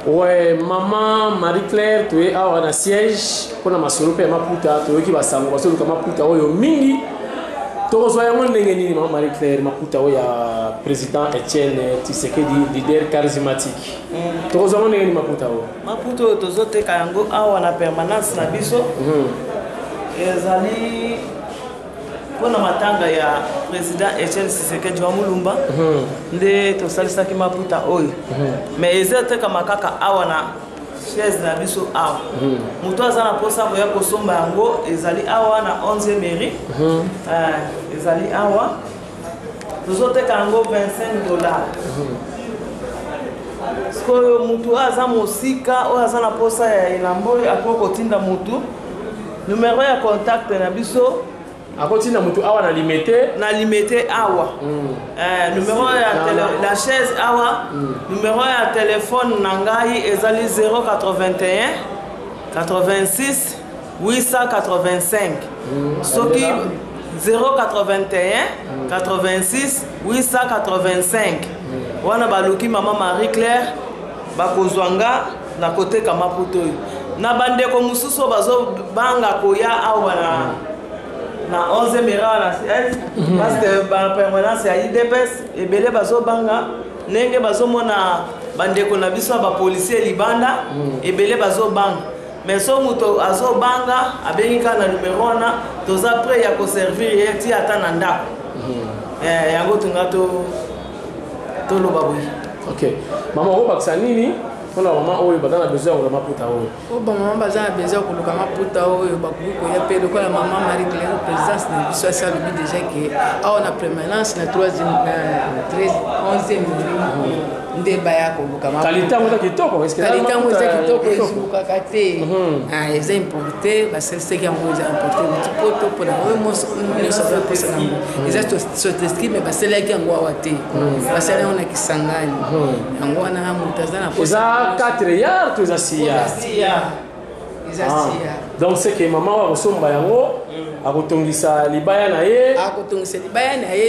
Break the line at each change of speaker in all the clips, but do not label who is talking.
Ouais, maman Marie-Claire, tu es à siège pour la masolo pe Maputa, tu es qui va sango parce que Maputa oyo mingi. To zo ya ngone ngeni maman Marie-Claire Maputa oya président Etienne Tshisekedi leader charismatique. To zo ngone ngeni Maputa oyo.
Maputa to zo te kango awa na permanence na biso. Ezali pona matanga ya président Etienne Tshisekedi wa Mulumba nde to salisa ki Maputa oyo mais ezete kama kaka awa na chaise na biso awa muto azana posa ko ya kosomba yango ezali awa na 11e mairie ezali awa tozote kango $25 sko muto aza mosika o azana posa ya ilambo akoko tinda mutu numéro ya contact na biso
akotina mutu awa na limité awa numéro ya la chaise awa numéro ya téléphone nangai ezali 081 86 885 soki 081 86 885 wana baluki mama Marie Claire bakozwanga na kote kama puto na bandeko mususu bazo banga koya awa na 11e mairie na siège parce que ba permanence ya IDPS ebele bazo banga nenge bazo mona bandeko na biso ba policier libanda ebele bazo banga mais so muto azo banga abengi kana numéro na toza prêt ya ko servir yeti atana ndako yango tungato tolo babu. OK mama o baksa nini ona mama oyo badana besoin ya Maputa oyo
o ba mama bazana besoin ko luka Maputa oyo bakuko ya pelo ko la mama Marie Claire présidence de biso ça le but déjà que a on a permanence na 11e nde baya ko luka Maputa
qualité mo kitoko est-ce que
qualité mo kitoko ezuka kate eza importé parce que c'est qui en cause importé petit poto pour la mo ne savoir pour ça eza so testi mais parce que là qui en wa wate parce que là on a kisangani yango na mutazana pour
4 yards tous asia donc c'est que maman wa kosomba yango akotongisa libaya na ye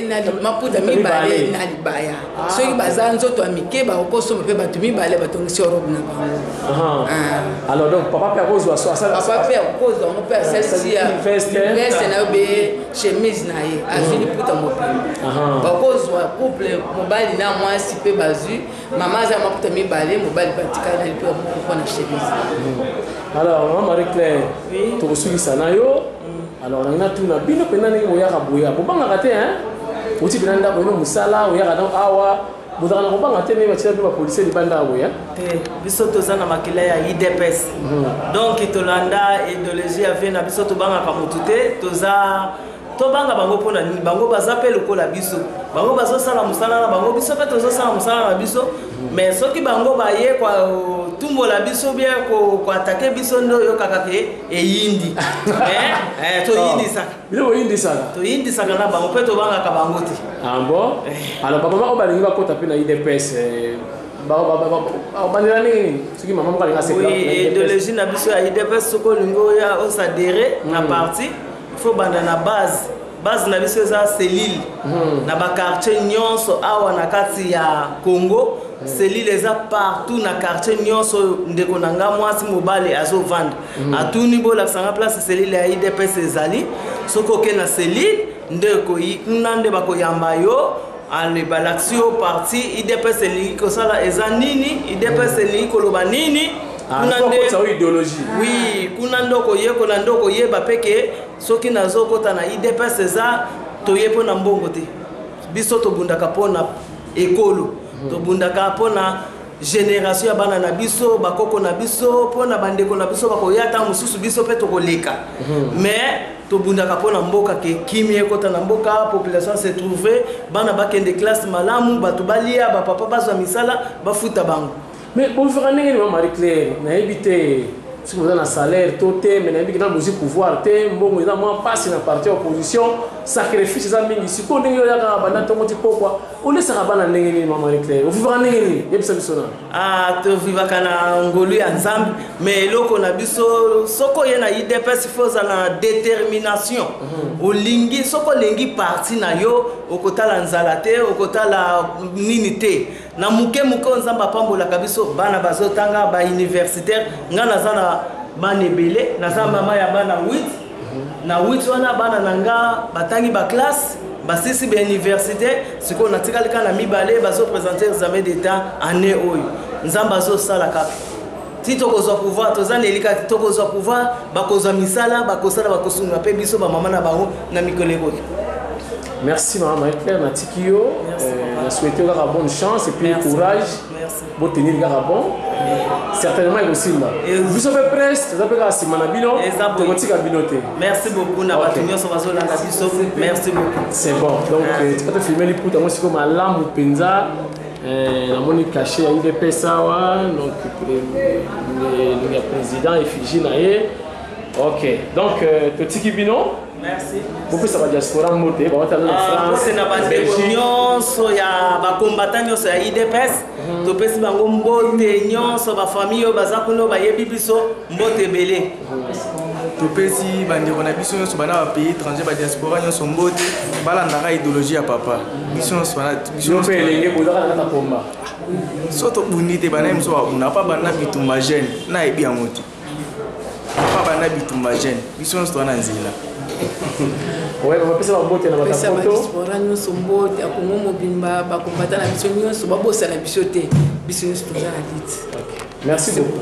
na Maputa mibale na libaya soki baza nzoto amike ba okosomba pe batu mibale batongisi robe na bango
alors donc papa pe akozwa so asala
papa pe akozwa on peut celle-ci veste na be chemise na ye azili puta mobile bakozwa couple mobali na mwasi pe bazu mama za Maputa mibale mobali batika na lipo ko na chemise.
Alors maman Marie Claire to kosukisa na yo alors on a tout na bino pena ndenge moyaka boya bobanga kate uti bina ndako ino musala oyaka na awa bozana kobanga te me batila ba policier libanda boya
biso tozana makila ya IDPS donc tolanda idéologie avait na biso tobanga ka mutute toza tobanga bango pona nini bango bazape lokola biso bango bazosala musala na bango biso pe tozosala musala na biso mais soki bango baye kwa tumbo la biso bien ko attaquer biso ndo yo kaka ke eyindi to yindi saka
bilo yindi saka
to yindi saka na bango pe to banga ka bango ti
bon alors papa ma obalingi ba kota pe na IDPS bandela nini soki mama mo kalinga sekla
oui idéologie na biso ya IDPS soko lingo ya osadere na parti il faut banda na base na biso za cellule na ba quartier nyonso awa na kati ya Congo cellule eza partout na quartier nyonso ndeko nanga mwasi mobali azo vendre atuni bola sanga place cellule ya IDPS ezali soko ke na cellule ndeko nande bakoyamba yo ale balaxio parti IDPS eli ko sala eza nini IDPS eli ko loba nini
kuna idéologie
oui kuna ndoko ye ko na ndoko ye ba peke soki nazo kota na IDPS eza toye pona mbongo te biso to bundaka pona ekolo to bundaka pona génération ya bana na biso bakoko na biso pona bandeko na biso bakoyata mususu biso pe to koleka mais to bundaka pona mboka ke kimie kota na mboka population se trouver bana bakende classe malamu batu balia ba papa bazwa misala bafuta bango
mais bon faire nini Marie Claire na éviter si vous avez un salaire toté mais na éviter na musique pouvoir té mbongo eza moi passe na parti opposition sacrifice za mingi siko ndenge yo yaka bana to moti pokwa on sera bana ndenge nini Marie Claire vous faire nini yebisa biso na
to vivaka na ngolu ya nzambe mais loko na biso soko ye na IDPS faut na détermination olingi soko lengi parti na yo okotala nzala te okotala nini te na muke nzamba pambolaka biso bana bazotanga ba universitaire nga naza na bana ebele naza mama ya bana 8 na 8 wana bana nanga batangi ba classe basisi ba université siko natikalika na mibale bazo présenter examen d'état année oyo nzamba zo sala kaka ti tokozwa pouvoir tozana elika tokozwa pouvoir bakozwa misala bakosala bakosunga pe biso ba mama na bango na mikoleko.
Merci maman Marie-Claire Natikio. Je souhaite une bonne chance et puis courage pour tenir le bon. Certainement il aussi là. Vous savez presque, vous avez la semaine bino.
Merci beaucoup na batunyo so bazo langa biso. Merci beaucoup.
C'est bon. Donc tu peux te filmer les poutres moi c'est comme alam ou penza la moni caché à IDP sawa donc le président effigie naé. OK. Donc Totiki Bino.
Merci.
Beaucoup ça va diaspora monter, va aller en France.
C'est na bande nyonso ya ba combattant nyonso ya IDPS. To pesi bango mbote nyonso ba famille baza kuno ba yebi biso mbote belé.
To pesi bande na biso nyonso bana ba pays étranger ba diaspora nyonso mbote bala ndaka idéologie ya papa. Biso nyonso bana
biso pe lenge boza na komba.
Soto bunite bana mso na pa bana bitumba jeune na ebi ya moti. Pa bana bitumba jeune. Biso nyonso na nzela.
Ouais, on va passer la beauté dans la photo.
Diaspora nyonso mbote akongo mobimba bakombata na biso nyonso babosa na biso te biso nyonso toza na lite.
Merci beaucoup.